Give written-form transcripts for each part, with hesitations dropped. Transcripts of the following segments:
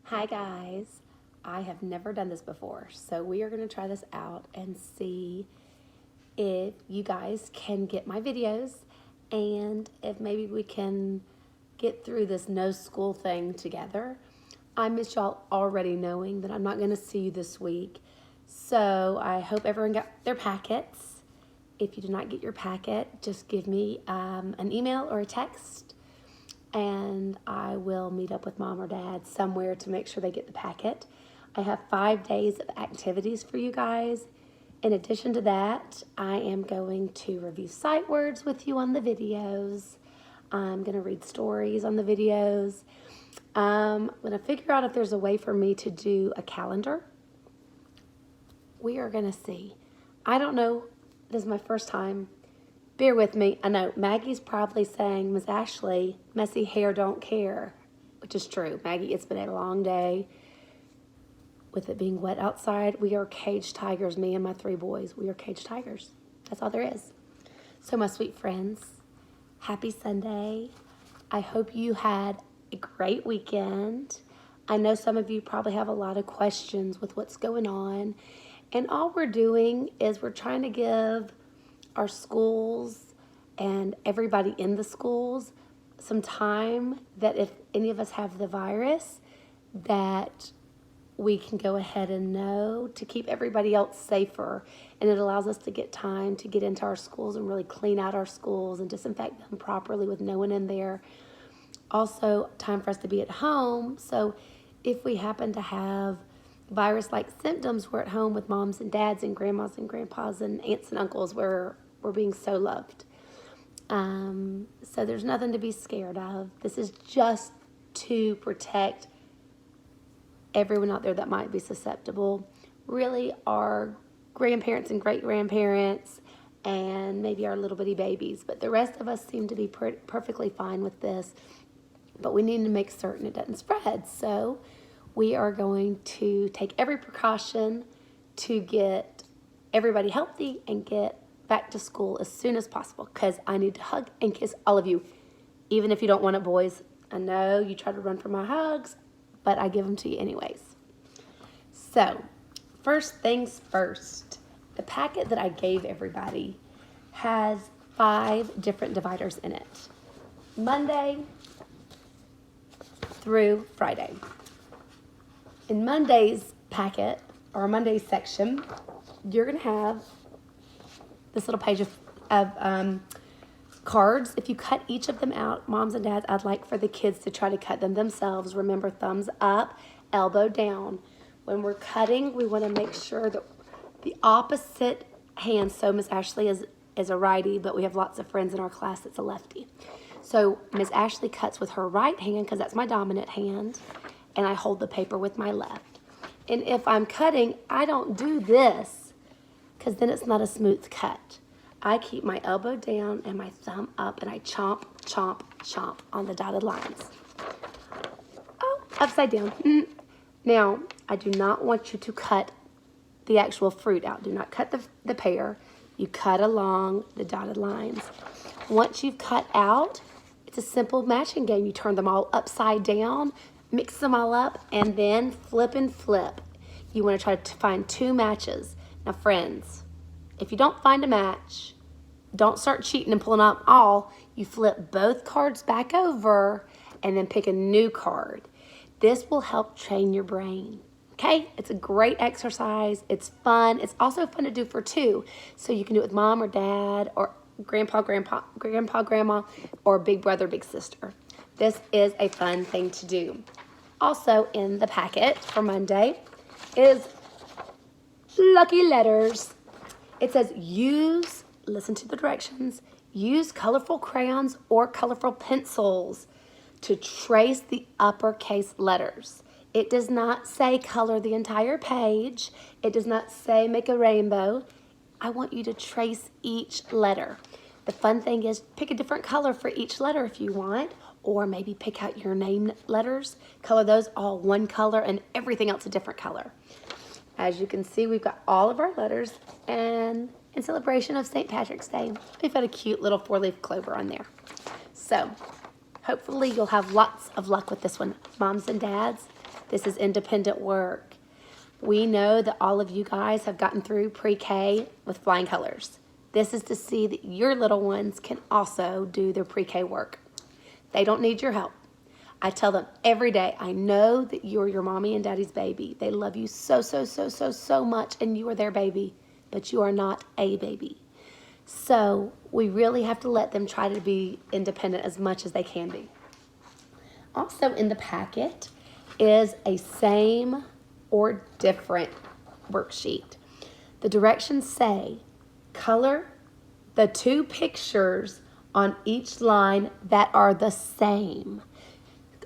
Hi guys, I have never done this before, so we are going to try this out and see if you guys can get my videos and if maybe we can get through this no school thing together. I miss y'all already knowing that I'm not going to see you this week, so I hope everyone got their packets. If you did not get your packet, just give me an email or a text and I will meet up with mom or dad somewhere to make sure they get the packet. I have 5 days of activities for you guys. In addition to that, I am going to review sight words with you on the videos. I'm going to read stories on the videos. I'm going to figure out if there's a way for me to do a calendar. We are going to see. I don't know. This is my first time. Bear with me. I know Maggie's probably saying, Miss Ashley, messy hair don't care, which is true. Maggie, it's been a long day. With it being wet outside, we are caged tigers, me and my 3 boys. We are caged tigers. That's all there is. So my sweet friends, happy Sunday. I hope you had a great weekend. I know some of you probably have a lot of questions with what's going on. And all we're doing is we're trying to give our schools and everybody in the schools some time that if any of us have the virus, that we can go ahead and know to keep everybody else safer. And it allows us to get time to get into our schools and really clean out our schools and disinfect them properly with no one in there. Also, time for us to be at home. So if we happen to have virus-like symptoms, we're at home with moms and dads and grandmas and grandpas and aunts and uncles where we're being so loved. So there's nothing to be scared of. This is just to protect everyone out there that might be susceptible. Really, our grandparents and great-grandparents and maybe our little bitty babies. But the rest of us seem to be perfectly fine with this. But we need to make certain it doesn't spread. So we are going to take every precaution to get everybody healthy and get back to school as soon as possible, because I need to hug and kiss all of you, even if you don't want it, boys. I know you try to run from my hugs, but I give them to you anyways. So, first things first, the packet that I gave everybody has 5 different dividers in it. Monday through Friday. In Monday's packet, or Monday's section, you're going to have this little page of cards. If you cut each of them out, moms and dads, I'd like for the kids to try to cut them themselves. Remember, thumbs up, elbow down. When we're cutting, we want to make sure that the opposite hand, so Miss Ashley is a righty, but we have lots of friends in our class that's a lefty. So Miss Ashley cuts with her right hand because that's my dominant hand, and I hold the paper with my left. And if I'm cutting, I don't do this because then it's not a smooth cut. I keep my elbow down and my thumb up and I chomp, chomp, chomp on the dotted lines. Oh, upside down. Now, I do not want you to cut the actual fruit out. Do not cut the pear. You cut along the dotted lines. Once you've cut out, it's a simple matching game. You turn them all upside down, mix them all up, and then flip and flip. You want to try to find 2 matches. Now, friends, if you don't find a match, don't start cheating and pulling out all. You flip both cards back over and then pick a new card. This will help train your brain. Okay? It's a great exercise. It's fun. It's also fun to do for 2. So you can do it with mom or dad or grandpa, grandma, or big brother, big sister. This is a fun thing to do. Also in the packet for Monday is lucky letters. It says listen to the directions, use colorful crayons or colorful pencils to trace the uppercase letters. It does not say color the entire page. It does not say make a rainbow. I want you to trace each letter. The fun thing is pick a different color for each letter if you want, or maybe pick out your name letters, color those all one color and everything else a different color. As you can see, we've got all of our letters, and in celebration of St. Patrick's Day, we've got a cute little 4-leaf clover on there. So hopefully you'll have lots of luck with this one. Moms and dads, This is independent work. We know that all of you guys have gotten through pre-K with flying colors. This is to see that your little ones can also do their pre-K work. They don't need your help. I tell them every day, I know that you're your mommy and daddy's baby. They love you so, so, so, so, so much, and you are their baby, but you are not a baby. So we really have to let them try to be independent as much as they can be. Also in the packet is a same or different worksheet. The directions say, color the 2 pictures on each line that are the same.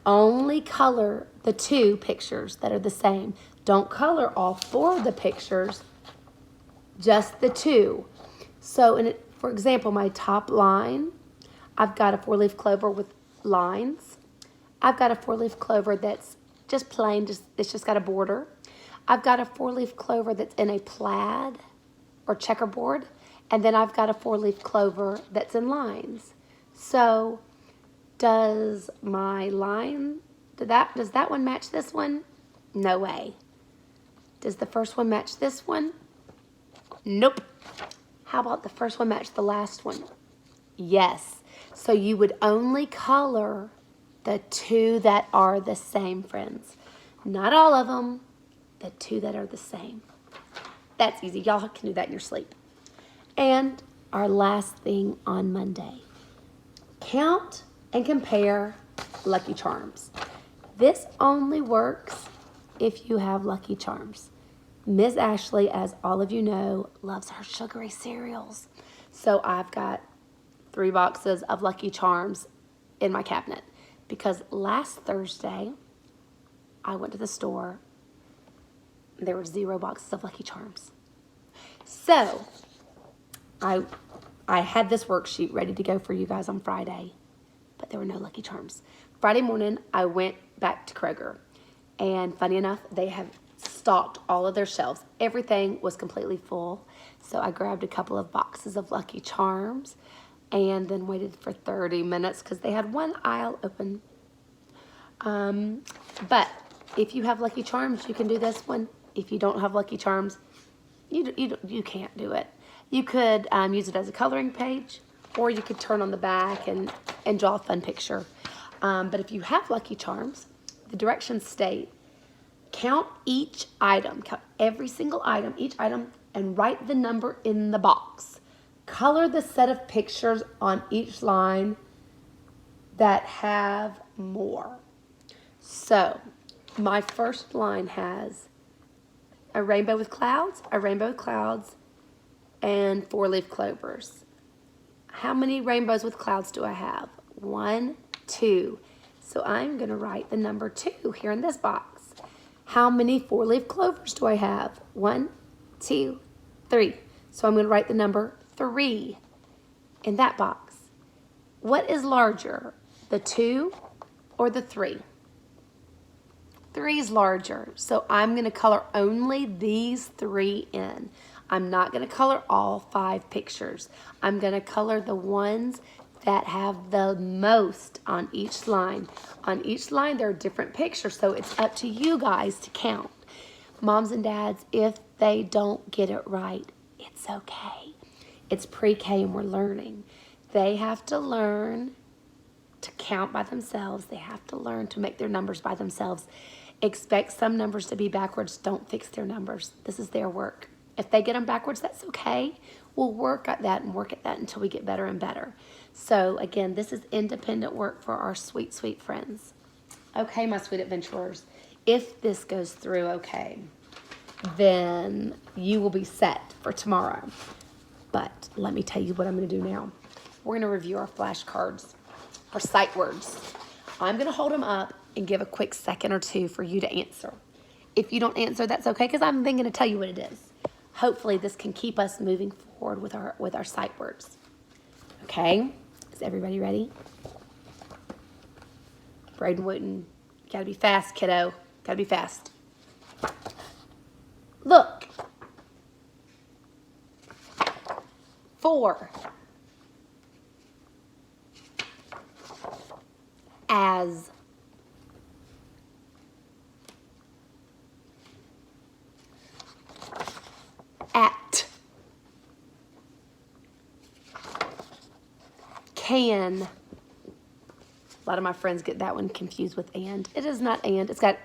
Only color the 2 pictures that are the same. Don't color all 4 of the pictures, just the 2. So, for example, my top line, I've got a 4-leaf clover with lines. I've got a 4-leaf clover that's just plain, it's just got a border. I've got a 4-leaf clover that's in a plaid or checkerboard, and then I've got a 4-leaf clover that's in lines. So, does my line, does that one match this one? No way. Does the first one match this one? Nope. How about the first one match the last one? Yes. So you would only color the 2 that are the same, friends. Not all of them, the 2 that are the same. That's easy. Y'all can do that in your sleep. And our last thing on Monday. Count and compare Lucky Charms. This only works if you have Lucky Charms. Miss Ashley, as all of you know, loves her sugary cereals. So I've got 3 boxes of Lucky Charms in my cabinet because last Thursday I went to the store. There were 0 boxes of Lucky Charms. So I had this worksheet ready to go for you guys on Friday, but there were no Lucky Charms. Friday morning, I went back to Kroger, and funny enough, they have stocked all of their shelves. Everything was completely full, so I grabbed a couple of boxes of Lucky Charms and then waited for 30 minutes because they had one aisle open. But if you have Lucky Charms, you can do this one. If you don't have Lucky Charms, you can't do it. You could use it as a coloring page, or you could turn on the back and draw a fun picture. But if you have Lucky Charms, the directions state, count each item, count every single item, each item, and write the number in the box. Color the set of pictures on each line that have more. So, my first line has a rainbow with clouds, and 4-leaf clovers. How many rainbows with clouds do I have? 1, 2. So I'm going to write the number 2 here in this box. How many 4-leaf clovers do I have? 1, 2, 3. So I'm going to write the number 3 in that box. What is larger, the 2 or the 3? 3 is larger, so I'm going to color only these 3 in. I'm not going to color all 5 pictures. I'm going to color the ones that have the most on each line. On each line, there are different pictures, so it's up to you guys to count. Moms and dads, if they don't get it right, it's okay. It's pre-K and we're learning. They have to learn to count by themselves. They have to learn to make their numbers by themselves. Expect some numbers to be backwards. Don't fix their numbers. This is their work. If they get them backwards, that's okay. We'll work at that until we get better and better. So again, this is independent work for our sweet, sweet friends. Okay, my sweet adventurers, if this goes through okay, then you will be set for tomorrow. But let me tell you what I'm going to do now. We're going to review our flashcards, our sight words. I'm going to hold them up and give a quick second or two for you to answer. If you don't answer, that's okay, because I'm then going to tell you what it is. Hopefully, this can keep us moving forward with our sight words. Okay? Is everybody ready? Braden Wooten, you got to be fast, kiddo. Got to be fast. Look. 4. As. can. A lot of my friends get that one confused with and. It is not and. It's got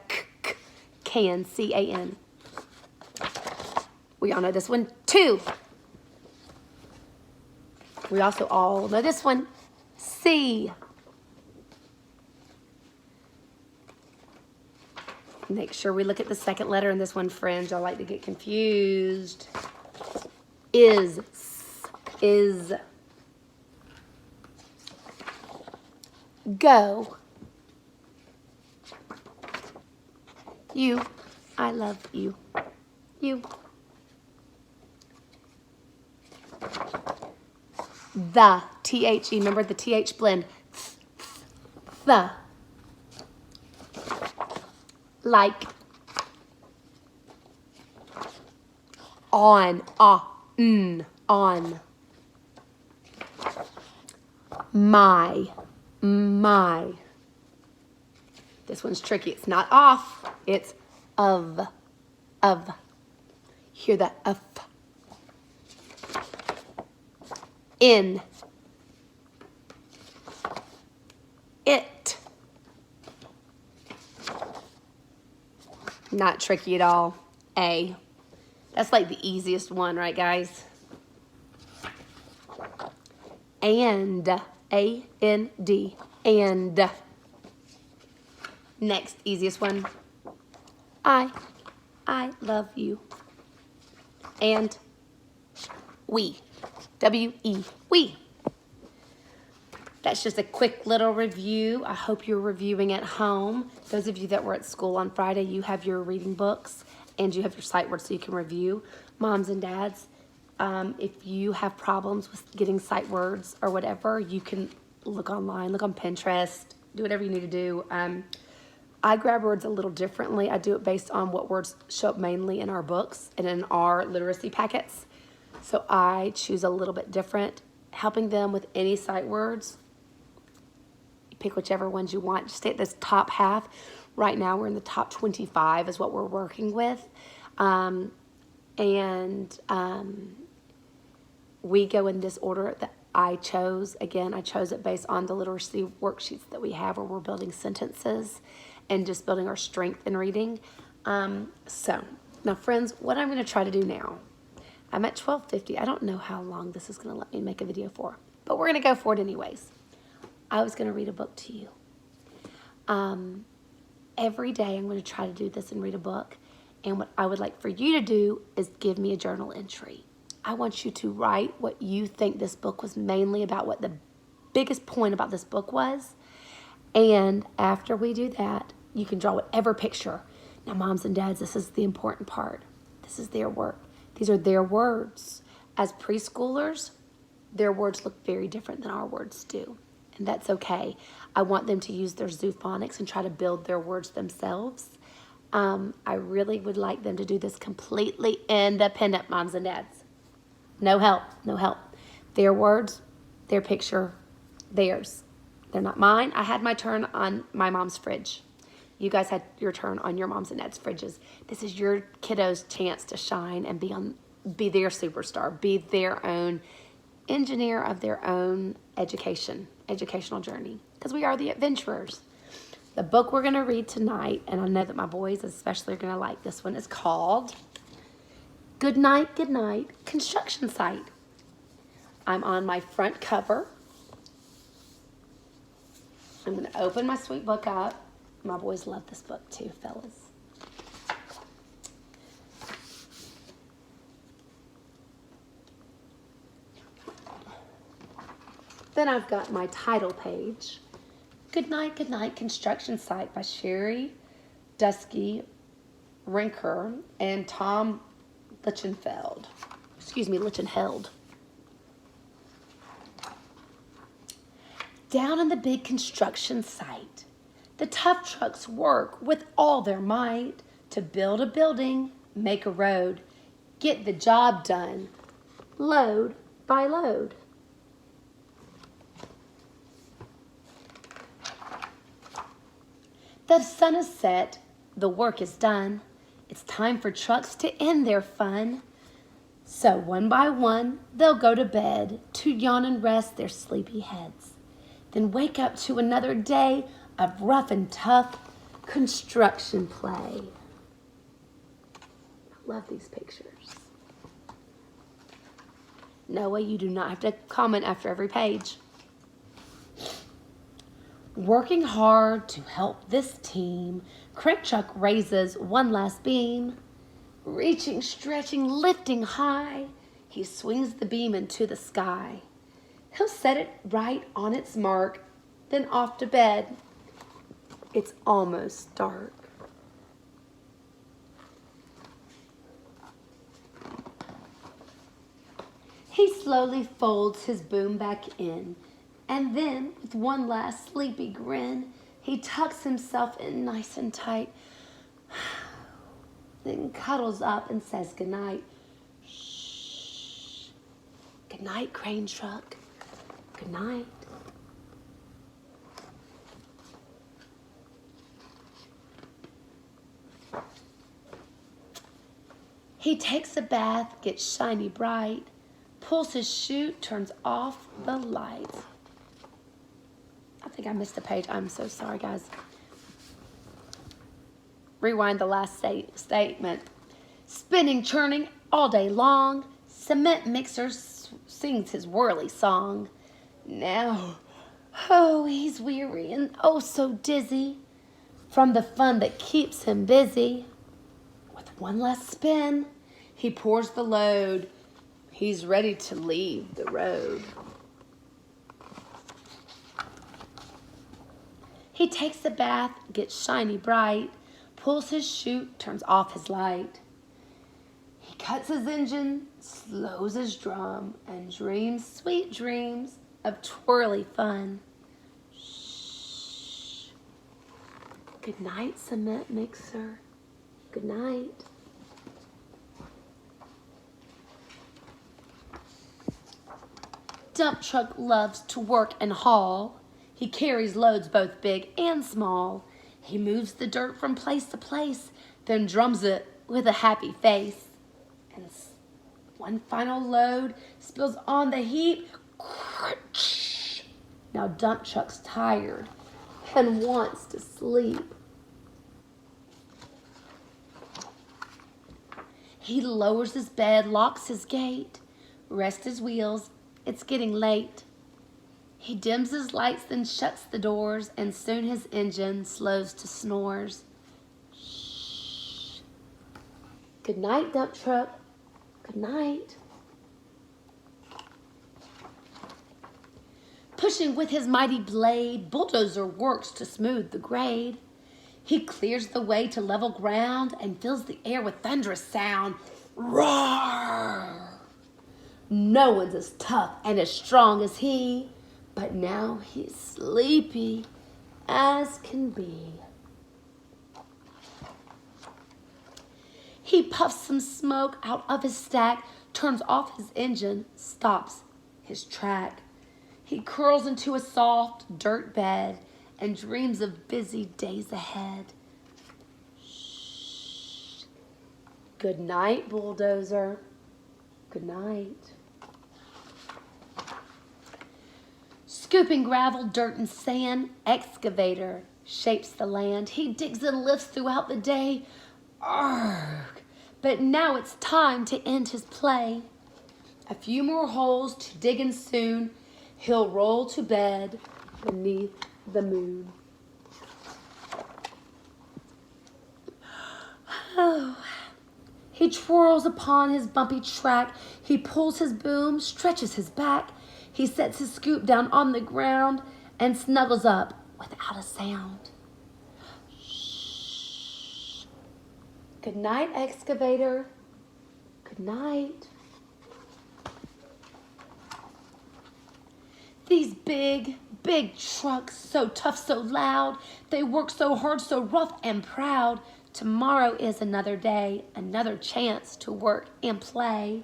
can, C-A-N. We all know this one, 2. We also all know this one, C. Make sure we look at the second letter in this one, friends. Y'all like to get confused. Is. Go. You. I love you. You. The. T-H-E. Remember the T-H blend. The. Like. On. On. My. This one's tricky. It's not off. It's of. Hear the F. In. It. Not tricky at all. A. That's like the easiest one, right, guys? And. A-N-D. And. Next, easiest one. I love you. And we. W-E. We. That's just a quick little review. I hope you're reviewing at home. Those of you that were at school on Friday, you have your reading books and you have your sight words so you can review. Moms and dads, if you have problems with getting sight words or whatever, you can look online, look on Pinterest, do whatever you need to do. I grab words a little differently. I do it based on what words show up mainly in our books and in our literacy packets. So I choose a little bit different, helping them with any sight words. You pick whichever ones you want. Just stay at this top half. Right now we're in the top 25 is what we're working with. We go in this order that I chose. Again, I chose it based on the literacy worksheets that we have where we're building sentences and just building our strength in reading. So, now friends, what I'm going to try to do now, I'm at 12:50. I don't know how long this is going to let me make a video for, but we're going to go for it anyways. I was going to read a book to you. Every day I'm going to try to do this and read a book. And what I would like for you to do is give me a journal entry. I want you to write what you think this book was mainly about, what the biggest point about this book was. And after we do that, you can draw whatever picture. Now, moms and dads, this is the important part. This is their work. These are their words. As preschoolers, their words look very different than our words do. And that's okay. I want them to use their zoophonics and try to build their words themselves. I really would like them to do this completely independent, moms and dads. No help, no help. Their words, their picture, theirs. They're not mine. I had my turn on my mom's fridge. You guys had your turn on your mom's and dad's fridges. This is your kiddo's chance to shine and be their superstar, be their own engineer of their own educational journey, because we are the adventurers. The book we're going to read tonight, and I know that my boys especially are going to like this one, is called Good Night, Construction Site. I'm on my front cover. I'm going to open my sweet book up. My boys love this book too, fellas. Then I've got my title page. Good Night, Construction Site by Sherry Dusky Rinker and Tom Lichtenfeld. Lichtenheld. Down on the big construction site, the tough trucks work with all their might to build a building, make a road, get the job done, load by load. The sun is set, the work is done. It's time for trucks to end their fun. So one by one, they'll go to bed to yawn and rest their sleepy heads. then wake up to another day of rough and tough construction play. I love these pictures. Noah, you do not have to comment after every page. Working hard to help this team, Crank Chuck raises one last beam. Reaching, stretching, lifting high, he swings the beam into the sky. He'll set it right on its mark, then off to bed. It's almost dark. He slowly folds his boom back in, and then, with one last sleepy grin, he tucks himself in nice and tight, then cuddles up and says goodnight. Shh. Good night, Crane Truck. Good night. He takes a bath, gets shiny bright, pulls his chute, turns off the light. I think I missed a page. I'm so sorry, guys. Rewind the last statement. Spinning, churning all day long, cement mixer sings his whirly song. Now, oh, he's weary and oh so dizzy from the fun that keeps him busy. With one last spin, he pours the load. He's ready to leave the road. He takes a bath, gets shiny bright, pulls his chute, turns off his light. He cuts his engine, slows his drum, and dreams sweet dreams of twirly fun. Shh. Good night, cement mixer. Good night. Dump truck loves to work and haul. He carries loads both big and small. He moves the dirt from place to place, then drums it with a happy face. And one final load spills on the heap. Now dump truck's tired and wants to sleep. He lowers his bed, locks his gate, rests his wheels. It's getting late. He dims his lights, then shuts the doors, and soon his engine slows to snores. Shh. Good night, dump truck. Good night. Pushing with his mighty blade, bulldozer works to smooth the grade. He clears the way to level ground and fills the air with thunderous sound. Roar! No one's as tough and as strong as he, but now he's sleepy as can be. He puffs some smoke out of his stack, turns off his engine, stops his track. He curls into a soft dirt bed and dreams of busy days ahead. Shh. Good night, bulldozer. Good night. Scooping gravel, dirt, and sand, excavator shapes the land. He digs and lifts throughout the day. Arrgh! But now it's time to end his play. A few more holes to dig and soon he'll roll to bed beneath the moon. Oh. He twirls upon his bumpy track. He pulls his boom, stretches his back. He sets his scoop down on the ground and snuggles up without a sound. Shh. Good night, excavator. Good night. These big, big trucks, so tough, so loud. They work so hard, so rough and proud. Tomorrow is another day, another chance to work and play.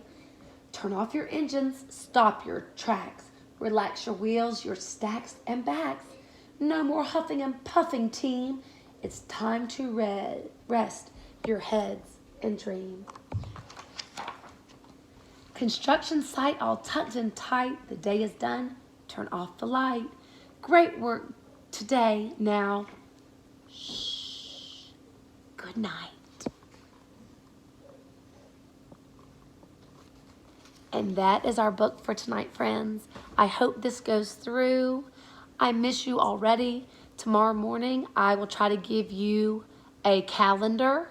Turn off your engines, stop your tracks. Relax your wheels, your stacks and backs. No more huffing and puffing, team. It's time to rest your heads and dream. Construction site all tucked in tight. The day is done. Turn off the light. Great work today. Now, shh. Good night. And that is our book for tonight, friends. I hope this goes through. I miss you already. Tomorrow morning, I will try to give you a calendar,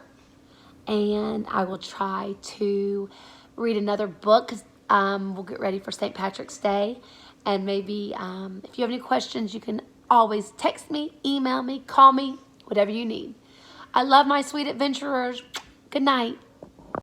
and I will try to read another book, 'cause we'll get ready for St. Patrick's Day. And maybe if you have any questions, you can always text me, email me, call me, whatever you need. I love my sweet adventurers. Good night.